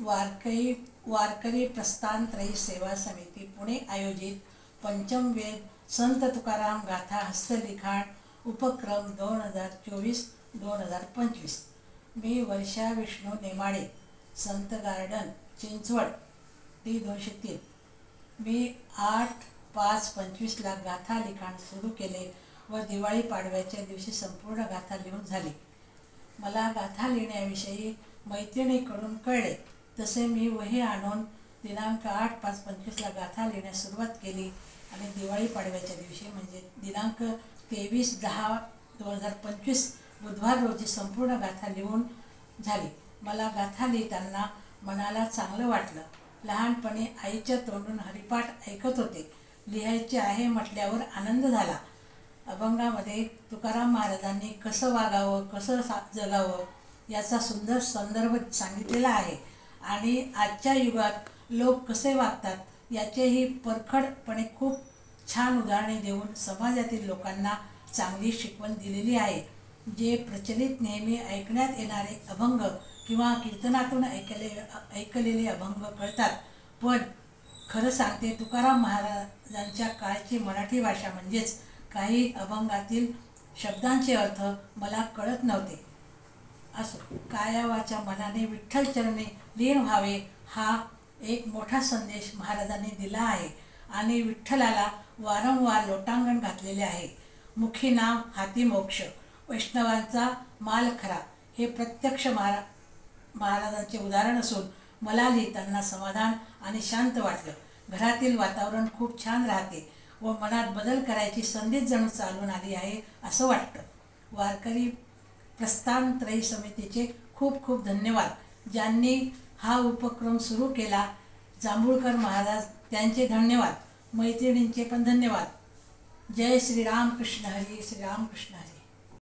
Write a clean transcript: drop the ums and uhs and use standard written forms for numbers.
वारकरी प्रस्थान त्रयी सेवा समिती पुणे आयोजित पंचमवेद संत तुकाराम गाथा हस्तलिखाण उपक्रम 2024-2025। मी वर्षा विष्णू नेमाडे, संत गार्डन चिंचवड D203। मी 8/5/25 ला गाथा लिखाण सुरू केले व दिवाळी पाडव्याच्या दिवशी संपूर्ण गाथा लिहून झाली। मला गाथा लिहिण्याविषयी मैत्रिणीकडून कळले, तसे मी वही आणून दिनांक 8/5/25 ला गाथा लिहिण्यास सुरुवात केली आणि दिवाळी पाडव्याच्या दिवशी म्हणजे दिनांक 23/10/2025 बुधवार रोजी संपूर्ण गाथा लिहून झाली। मला गाथा लिहिताना मनाला चांगलं वाटलं। लहानपणी आईच्या तोंडून हरिपाठ ऐकत होते, लिहायचे आहे म्हटल्यावर आनंद झाला। अभंगामध्ये तुकाराम महाराजांनी कसं वागावं, कसं जगावं याचा सुंदर संदर्भ सांगितलेला आहे आणि आजच्या युगात लोक कसे वागतात याचेही परखडपणे खूप छान उदाहरणे देऊन समाजातील लोकांना चांगली शिकवण दिलेली आहे। जे प्रचलित नेहमी ऐकण्यात येणारे अभंग किंवा कीर्तनातून ऐकलेले अभंग कळतात, पण खरं सांगते तुकाराम महाराजांच्या काळची मराठी भाषा म्हणजेच काही अभंगातील शब्दांचे अर्थ मला कळत नव्हते। असो, काया वाचा मनाने विठ्ठल चरणी लीन व्हावे हा एक मोठा संदेश महाराजांनी दिला आहे आणि विठ्ठलाला वारंवार लोटांगण घातलेले आहे। मुखी नाम हाती मोक्ष, वैष्णवांचा माल खरा हे प्रत्यक्ष महाराजांचे उदाहरण असून मला लिहिताना समाधान आणि शांत वाटलं। घरातील वातावरण खूप छान राहते व मनात बदल करायची संधीच जणू चालून आली आहे असं वाटतं। वारकरी प्रस्थान त्रयी समितीचे खूप खूप धन्यवाद। ज्यांनी हा उपक्रम सुरू केला, जांभूळकर महाराज त्यांचे धन्यवाद। मैत्रिणींचे पण धन्यवाद। जय श्रीराम कृष्ण हरी, श्रीराम कृष्ण हरी।